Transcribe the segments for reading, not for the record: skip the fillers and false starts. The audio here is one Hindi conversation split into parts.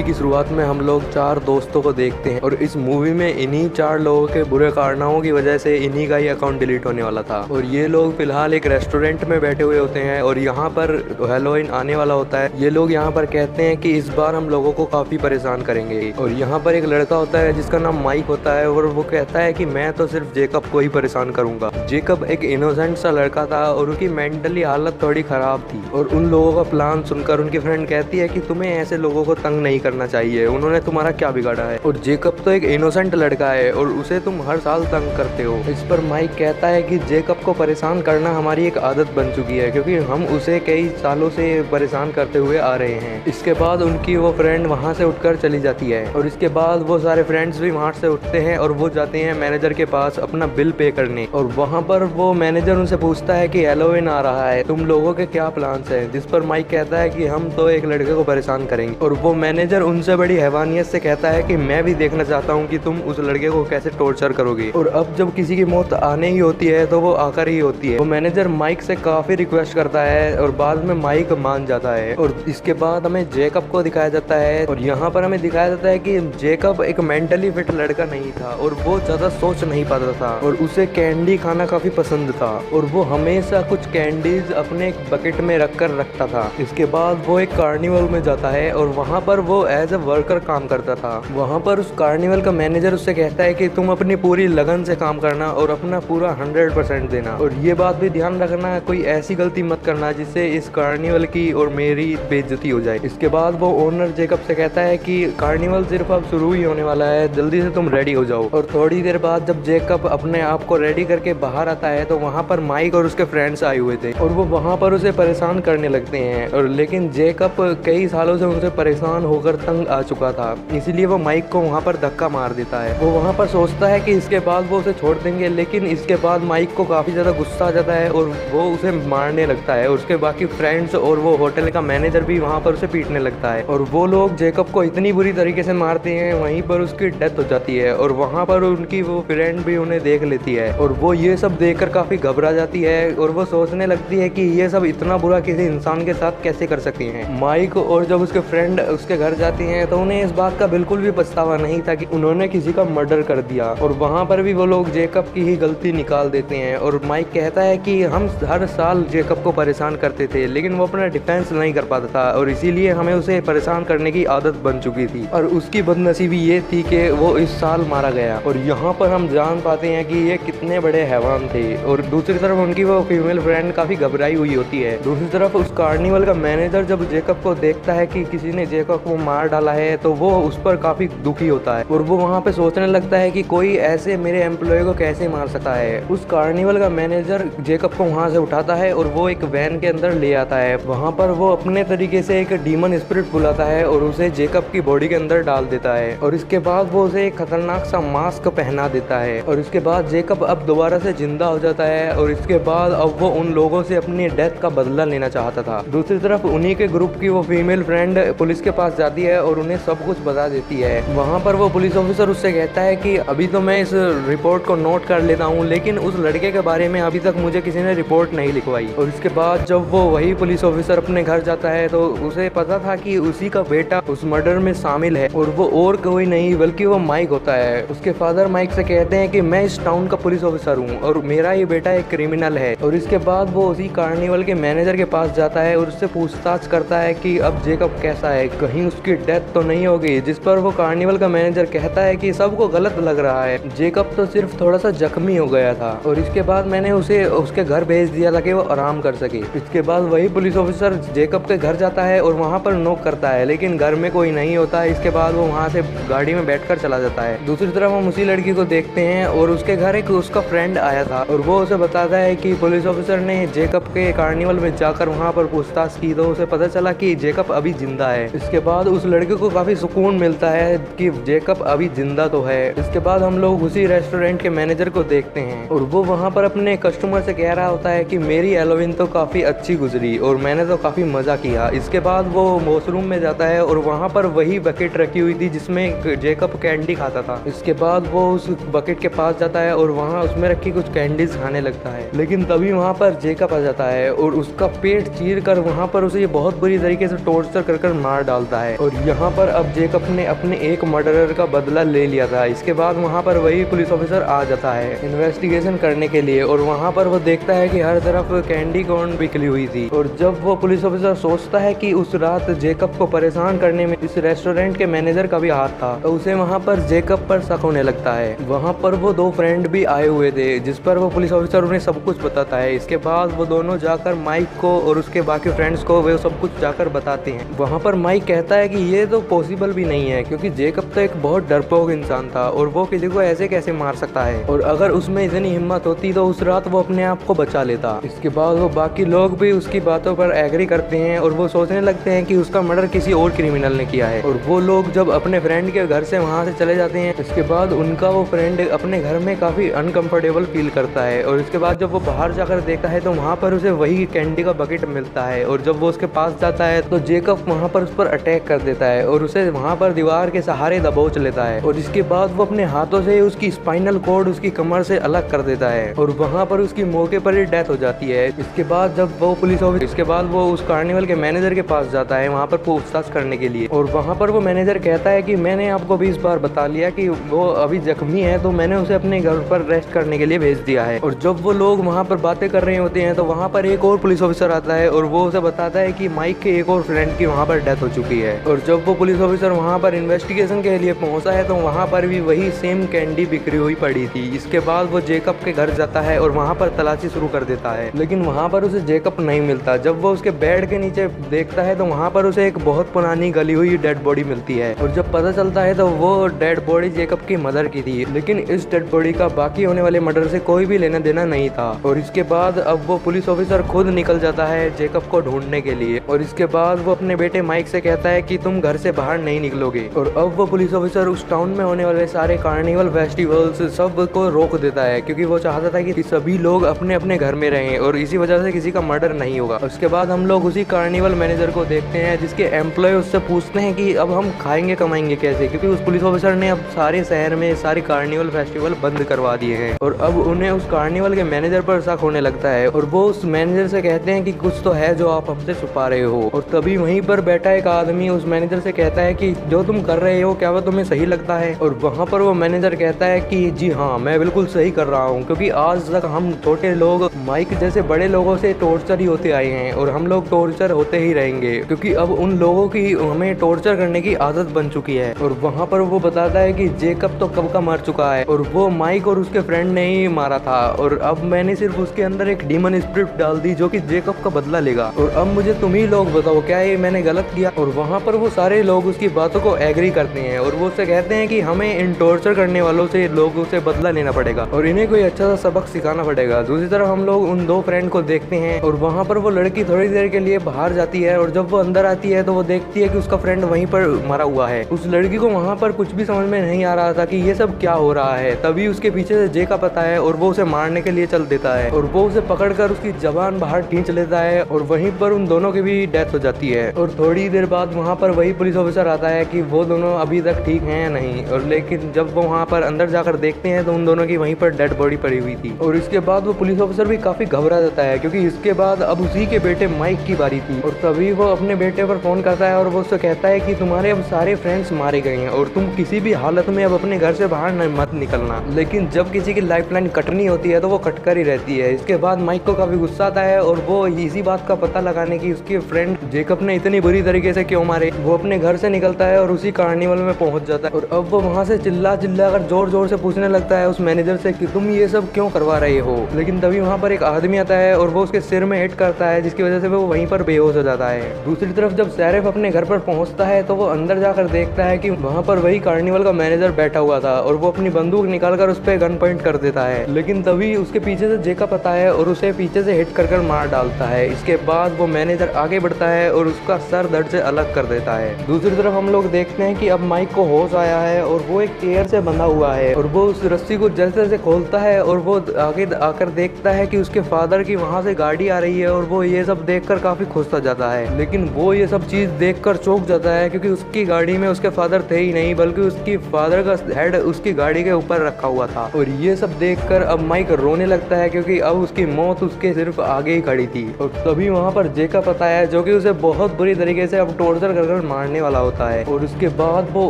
मूवी की शुरुआत में हम लोग 4 दोस्तों को देखते हैं और इस मूवी में इन्हीं 4 लोगों के बुरे कारनामों की वजह से इन्हीं का ही अकाउंट डिलीट होने वाला था। और ये लोग फिलहाल एक रेस्टोरेंट में बैठे हुए होते हैं और यहाँ पर हैलोवीन आने वाला होता है। ये लोग यहाँ पर कहते हैं कि इस बार हम लोगों को काफी परेशान करेंगे। और यहाँ पर एक लड़का होता है जिसका नाम माइक होता है और वो कहता है कि मैं तो सिर्फ जेकब को ही परेशान करूंगा। जेकब एक इनोसेंट सा लड़का था और उनकी मेंटली हालत थोड़ी खराब थी। और उन लोगों का प्लान सुनकर उनकी फ्रेंड कहती है कि तुम्हें ऐसे लोगों को तंग नहीं करना चाहिए, उन्होंने तुम्हारा क्या बिगाड़ा है। और जेकब तो एक इनोसेंट लड़का है और उसे तुम हर साल तंग करते हो। इस पर माइक कहता है कि जेकब को परेशान करना हमारी एक आदत बन चुकी है क्योंकि हम उसे कई सालों से परेशान करते हुए आ रहे हैं। इसके बाद उनकी वो फ्रेंड वहाँ से उठकर चली जाती है और इसके बाद वो सारे फ्रेंड्स भी वहाँ से उठते हैं और वो जाते हैं मैनेजर के पास अपना बिल पे करने। और वहाँ पर वो मैनेजर उनसे पूछता है कि हैलोवीन आ रहा है, तुम लोगों के क्या प्लान्स हैं। जिस पर माइक कहता है कि हम तो एक लड़के को परेशान करेंगे। और वो मैनेजर उनसे बड़ी हैवानियत से कहता है कि मैं भी देखना चाहता हूँ कि तुम उस लड़के को कैसे टॉर्चर करोगे। और अब जब किसी की मौत आने ही होती है तो वो आकर ही होती है। वो मैनेजर माइक से काफी रिक्वेस्ट करता है और बाद में माइक मान जाता है। और इसके बाद हमें जेकब को दिखाया जाता है और यहाँ पर हमें दिखाया जाता है कि जेकब एक मेंटली फिट लड़का नहीं था और वो ज्यादा सोच नहीं पाता था और उसे कैंडी खाना काफी पसंद था और वो हमेशा कुछ कैंडीज अपने एक बकेट में रख कर रखता था। इसके बाद वो एक कार्निवल में जाता है और वहाँ पर वो एज ए वर्कर काम करता था। वहाँ पर उस कार्निवल का मैनेजर उससे कहता है कि तुम अपनी पूरी लगन से काम करना और अपना पूरा 100% देना। और ये बात भी ध्यान रखना कोई ऐसी गलती मत करना जिससे इस कार्निवल की और मेरी बेइज्जती हो जाए। इसके बाद वो ओनर जेकब से कहता है कि कार्निवल सिर्फ अब शुरू ही होने वाला है, जल्दी से तुम रेडी हो जाओ। और थोड़ी देर बाद जब जेकब अपने आप को रेडी करके बाहर आता है तो वहाँ पर माइक और उसके फ्रेंड्स आए हुए थे और वो वहाँ पर उसे परेशान करने लगते हैं। और लेकिन जेकब कई सालों से उनसे परेशान होकर तंग आ चुका था, इसीलिए वो माइक को वहाँ पर धक्का मार देता है। वो वहाँ पर सोचता है कि इसके बाद वो उसे छोड़ देंगे, लेकिन इसके बाद माइक को काफी ज्यादा गुस्सा आ जाता है और वो उसे मारने लगता है। और उसके बाकी फ्रेंड्स और वो होटल का मैनेजर भी वहाँ पर उसे पीटने लगता है और वो लोग जेकब को इतनी बुरी तरीके से मारते हैं वहीं पर उसकी डेथ हो जाती है। और वहाँ पर उनकी वो फ्रेंड भी उन्हें देख लेती है और वो ये सब देखकर काफी घबरा जाती है और वो सोचने लगती है कि ये सब इतना बुरा किसी इंसान के साथ कैसे कर सकती हैं। माइक और जब उसके फ्रेंड उसके घर जाती हैं तो उन्हें इस बात का बिल्कुल भी पछतावा नहीं था कि उन्होंने किसी का मर्डर कर दिया। और वहाँ पर भी वो लोग जेकब की ही गलती निकाल देते हैं। और माइक कहता है कि हम हर साल जेकब को परेशान करते थे लेकिन वो अपना डिफेंस नहीं कर पाता था और इसीलिए हमें उसे परेशान करने की आदत बन चुकी थी। और उसकी बदनसीबी ये थी कि वो इस साल मारा गया। और यहाँ पर हम जान पाते हैं कि ये कितने बड़े हैवान थे। और दूसरी तरफ उनकी वो फीमेल फ्रेंड काफी घबराई हुई होती है। दूसरी तरफ उस कार्निवल का मैनेजर जब जेकब को देखता है कि किसी ने जेकब को मार डाला है तो वो उस पर काफी दुखी होता है और वो वहाँ पे सोचने लगता है कि कोई ऐसे मेरे एम्प्लॉय को कैसे मार सकता है। उस कार्निवल का मैनेजर जेकब को वहाँ से उठाता है और वो एक वैन के अंदर ले आता है। वहाँ पर वो अपने तरीके से एक डीमन स्पिरिट बुलाता है और उसे जेकब की बॉडी के अंदर डाल देता है। और इसके बाद वो उसे एक खतरनाक सा मास्क पहना देता है और इसके बाद जेकब अब दोबारा से जिंदा हो जाता है। और इसके बाद अब वो उन लोगों से अपनी डेथ का बदला लेना चाहता था। दूसरी तरफ उन्हीं के ग्रुप की वो फीमेल फ्रेंड पुलिस के पास जाती है और उन्हें सब कुछ बता देती है। वहाँ पर वो पुलिस ऑफिसर उससे कहता है कि अभी तो मैं इस रिपोर्ट को नोट कर लेता हूँ लेकिन उस लड़के के बारे में अभी तक मुझे किसी ने रिपोर्ट नहीं लिखवाई। और इसके बाद जब वो वही पुलिस ऑफिसर अपने घर जाता है तो उसे पता था कि उसी का बेटा उस मर्डर में शामिल है और वो और कोई नहीं बल्कि वो माइक होता है। उसके फादर माइक से कहते हैं कि मैं इस टाउन का पुलिस ऑफिसर हूँ और मेरा ये बेटा एक क्रिमिनल है। और इसके बाद वो उसी कार्निवल के मैनेजर के पास जाता है और उससे पूछताछ करता है कि अब जेकब कैसा है, कहीं उसकी डेथ तो नहीं होगी। जिस पर वो कार्निवल का मैनेजर कहता है कि सबको गलत लग रहा है, जेकब तो सिर्फ थोड़ा सा जख्मी हो गया था और इसके बाद मैंने उसे उसके घर भेज दिया ताकि वो आराम कर सके। इसके बाद वही पुलिस ऑफिसर जेकब के घर जाता है और वहाँ पर नॉक करता है लेकिन घर में कोई नहीं होता है। इसके बाद वो वहाँ से गाड़ी में बैठकर चला जाता है। दूसरी तरफ हम उसी लड़की को देखते हैं और उसके घर एक उसका फ्रेंड आया था और वो उसे बताता है कि पुलिस ऑफिसर ने जेकब के कार्निवल में जाकर वहाँ पर पूछताछ की तो उसे पता चला कि जेकब अभी जिंदा है। इसके बाद उस लड़के को काफी सुकून मिलता है कि जेकब अभी जिंदा तो है। इसके बाद हम लोग उसी रेस्टोरेंट के मैनेजर को देखते हैं और वो वहाँ पर अपने कस्टमर से कह रहा होता है कि मेरी हैलोवीन तो काफी अच्छी गुजरी और मैंने तो काफी मजा किया। इसके बाद वो वॉशरूम में जाता है और वहाँ पर वही बकेट रखी हुई थी जिसमें जेकब कैंडी खाता था। इसके बाद वो उस बकेट के पास जाता है और वहाँ उसमें रखी कुछ कैंडीज खाने लगता है लेकिन तभी वहाँ पर जेकब आ जाता है और उसका पेट चीर कर वहाँ पर उसे बहुत बुरी तरीके से टॉर्चर कर मार डालता है। और और यहाँ पर अब जेकब ने अपने एक मर्डरर का बदला ले लिया था। इसके बाद वहाँ पर वही पुलिस ऑफिसर आ जाता है इन्वेस्टिगेशन करने के लिए और वहाँ पर वो देखता है कि हर तरफ कैंडी कॉर्न बिखरी हुई थी। और जब वो पुलिस ऑफिसर सोचता है कि उस रात जेकब को परेशान करने में इस रेस्टोरेंट के मैनेजर का भी हाथ था, तो उसे वहाँ पर जेकब पर शक होने लगता है। वहाँ पर वो दो फ्रेंड भी आए हुए थे जिस पर वो पुलिस ऑफिसर उन्हें सब कुछ बताता है। इसके बाद वो दोनों जाकर माइक को और उसके बाकी फ्रेंड्स को वे सब कुछ जाकर बताते हैं। वहाँ पर माइक कहता है कि ये तो पॉसिबल भी नहीं है क्योंकि जेकब तो एक बहुत डरपोक इंसान था और वो किसी को ऐसे कैसे मार सकता है, और अगर उसमें इतनी हिम्मत होती तो उस रात वो अपने आप को बचा लेता। इसके बाद वो बाकी लोग भी उसकी बातों पर एग्री करते हैं और वो सोचने लगते हैं कि उसका मर्डर किसी और क्रिमिनल ने किया है। और वो लोग जब अपने फ्रेंड के घर से वहाँ से चले जाते हैं, इसके बाद उनका वो फ्रेंड अपने घर में काफी अनकंफर्टेबल फील करता है। और इसके बाद जब वो बाहर जाकर देखता है तो वहाँ पर उसे वही कैंडी का बकेट मिलता है और जब वो उसके पास जाता है तो जेकब वहाँ पर उस पर अटैक कर देता है और उसे वहाँ पर दीवार के सहारे दबोच लेता है। और इसके बाद वो अपने हाथों से उसकी स्पाइनल कॉर्ड उसकी कमर से अलग कर देता है और वहाँ पर उसकी मौके पर ही डेथ हो जाती है। इसके बाद जब वो पुलिस ऑफिसर इसके बाद वो उस कार्निवल के मैनेजर के पास जाता है वहाँ पर पूछताछ करने के लिए। और वहाँ पर वो मैनेजर कहता है कि मैंने आपको भी इस बार बता लिया कि वो अभी जख्मी है तो मैंने उसे अपने घर पर रेस्ट करने के लिए भेज दिया है। और जब वो लोग वहाँ पर बातें कर रहे होते हैं तो वहाँ पर एक और पुलिस ऑफिसर आता है और वो उसे बताता है कि माइक के एक और फ्रेंड की वहाँ पर डेथ हो चुकी है। और जब वो पुलिस ऑफिसर वहाँ पर इन्वेस्टिगेशन के लिए पहुँचा है तो वहाँ पर भी वही सेम कैंडी बिखरी हुई पड़ी थी। इसके बाद वो जेकब के घर जाता है और वहाँ पर तलाशी शुरू कर देता है, लेकिन वहाँ पर उसे जेकब नहीं मिलता। जब वो उसके बेड के नीचे देखता है तो वहाँ पर उसे एक बहुत पुरानी गली हुई डेड बॉडी मिलती है और जब पता चलता है तो वो डेड बॉडी जेकब की मदर की थी, लेकिन इस डेड बॉडी का बाकी होने वाले मर्डर से कोई भी लेना देना नहीं था। और इसके बाद अब वो पुलिस ऑफिसर खुद निकल जाता है जेकब को ढूंढने के लिए और इसके बाद वो अपने बेटे माइक से कहता है कि तुम घर से बाहर नहीं निकलोगे। और अब वो पुलिस ऑफिसर उस टाउन में होने वाले सारे कार्निवल फेस्टिवल्स सब को रोक देता है क्योंकि वो चाहता था कि सभी लोग अपने अपने घर में रहें और इसी वजह से किसी का मर्डर नहीं होगा। उसके बाद हम लोग उसी कार्निवल मैनेजर को देखते हैं जिसके एम्प्लॉय उससे पूछते हैं कि अब हम खाएंगे कमाएंगे कैसे, क्योंकि उस पुलिस ऑफिसर ने अब सारे शहर में सारे कार्निवल फेस्टिवल बंद करवा दिए हैं। और अब उन्हें उस कार्निवल के मैनेजर पर शक होने लगता है और वो उस मैनेजर से कहते हैं कि कुछ तो है जो आप हमसे छुपा रहे हो। और तभी वहीं पर बैठा एक आदमी उस मैनेजर से कहता है कि जो तुम कर रहे हो क्या वो तुम्हें सही लगता है। और वहाँ पर वो मैनेजर कहता है कि जी हाँ, मैं बिल्कुल सही कर रहा हूँ क्योंकि आज तक हम छोटे लोग माइक जैसे बड़े लोगों से टॉर्चर ही होते आए हैं और हम लोग टॉर्चर होते ही रहेंगे क्योंकि अब उन लोगों की हमें टॉर्चर करने की आदत बन चुकी है। और वहाँ पर वो बताता है कि जेकब तो कब का मर चुका है और वो माइक और उसके फ्रेंड ने ही मारा था और अब मैंने सिर्फ उसके अंदर एक डीमन स्पिरिट डाल दी जो कि जेकब का बदला लेगा और अब मुझे तुम ही लोग बताओ क्या ये मैंने गलत किया। और वहाँ पर वो सारे लोग उसकी बातों को एग्री करते हैं और वो उससे कहते हैं कि हमें इन टॉर्चर करने वालों से लोगों से बदला लेना पड़ेगा और इन्हें कोई अच्छा सा सबक सिखाना पड़ेगा। दूसरी तरफ हम लोग उन दो फ्रेंड को देखते हैं और वहाँ पर वो लड़की थोड़ी देर के लिए बाहर जाती है और जब वो अंदर आती है तो वो देखती है कि उसका फ्रेंड वहीं पर मरा हुआ है। उस लड़की को वहाँ पर कुछ भी समझ में नहीं आ रहा था कि ये सब क्या हो रहा है। तभी उसके पीछे से जे का पता है और वो उसे मारने के लिए चल देता है और वो उसे पकड़कर उसकी जबान बाहर खींच लेता है और वहीं पर उन दोनों की भी डेथ हो जाती है। और थोड़ी देर बाद वहाँ पर वही पुलिस ऑफिसर आता है कि वो दोनों अभी तक ठीक हैं या नहीं। और लेकिन जब वो वहाँ पर अंदर जाकर देखते हैं तो उन दोनों की वहीं पर डेड बॉडी पड़ी हुई थी। और इसके बाद वो पुलिस ऑफिसर भी काफी घबरा जाता है क्योंकि इसके बाद अब उसी के बेटे माइक की बारी थी। और तभी वो अपने बेटे पर फोन करता है और वो उससे कहता है कि तुम्हारे अब सारे फ्रेंड्स मारे गए हैं और तुम किसी भी हालत में अब अपने घर से बाहर मत निकलना। लेकिन जब किसी की लाइफलाइन कटनी होती है तो वो कटकर ही रहती है। इसके बाद माइक को काफी गुस्सा आता है और वो इसी बात का पता लगाने की उसके फ्रेंड जेकब ने इतनी बुरी तरीके से क्यों मारे, वो अपने घर से निकलता है और उसी कार्निवल में पहुंच जाता है। और अब वो वहाँ से चिल्ला कर जोर जोर से पूछने लगता है उस मैनेजर से कि तुम ये सब क्यों करवा रहे हो। लेकिन तभी वहाँ पर एक आदमी आता है और वो उसके सिर में हिट करता है जिसकी वजह से वो वहीं पर बेहोश हो जाता है। दूसरी तरफ जब शेरिफ अपने घर पर पहुंचता है तो वो अंदर जाकर देखता है कि वहाँ पर वही कार्निवल का मैनेजर बैठा हुआ था और वो अपनी बंदूक निकालकर उस पर गन पॉइंट कर देता है। लेकिन तभी उसके पीछे से जेकब आता है और उसे पीछे से हिट कर मार डालता है। इसके बाद वो मैनेजर आगे बढ़ता है और उसका सर धड़ से अलग कर देता है। दूसरी तरफ हम लोग देखते हैं कि अब माइक को होश आया है और वो एक चेयर से बंधा हुआ है और वो उस रस्सी को जैसे जैसे खोलता है और वो आगे आकर देखता है कि उसके फादर की वहाँ से गाड़ी आ रही है और वो ये सब देखकर काफी खुश हो जाता है। लेकिन वो ये सब चीज देखकर चौंक जाता है क्योंकि उसकी गाड़ी में उसके फादर थे ही नहीं बल्कि उसकी फादर का हेड उसकी गाड़ी के ऊपर रखा हुआ था। और ये सब देखकर अब माइक रोने लगता है क्योंकि अब उसकी मौत उसके सिर्फ आगे ही खड़ी थी। और तभी वहाँ पर जेकब आता है जो कि उसे बहुत बुरी तरीके से अब टॉर्चर कर मारने वाला होता है और उसके बाद वो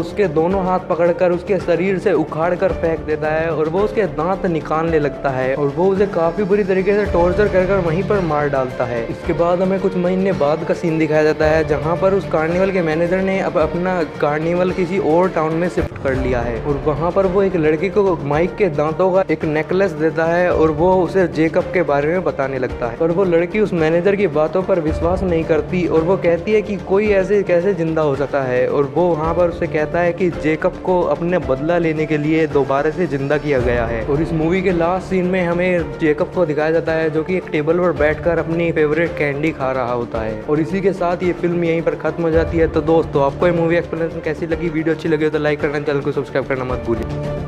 उसके दोनों हाथ पकड़कर उसके शरीर से उखाड़ कर फेंक देता है और वो उसके दांत निकालने लगता है और वो उसे काफी बुरी तरीके से टॉर्चर कर वहीं पर मार डालता है। इसके बाद हमें कुछ महीने बाद का सीन दिखाया जाता है जहाँ पर उस कार्निवल के मैनेजर ने अब अपना कार्निवल किसी और टाउन में शिफ्ट कर लिया है और वहाँ पर वो एक लड़की को माइक के दांतों का एक नेकलेस देता है और वो उसे जेकब के बारे में बताने लगता है। और वो लड़की उस मैनेजर की बातों पर विश्वास नहीं करती और वो कहती है कि कोई ऐसे कैसे जिंदा हो सकता है और वो वहाँ पर उसे कहता है कि जेकब को अपने बदला लेने के लिए दोबारा से जिंदा किया गया है। और इस मूवी के लास्ट सीन में हमें जेकब को दिखाया जाता है जो कि एक टेबल पर बैठकर अपनी फेवरेट कैंडी खा रहा होता है। और इसी के साथ ये फिल्म यहीं पर खत्म हो जाती है। तो दोस्तों आपको ये मूवी एक्सप्लेनेशन कैसी लगी? वीडियो अच्छी लगी हो तो लाइक करना, चैनल को सब्सक्राइब करना मत भूलिए।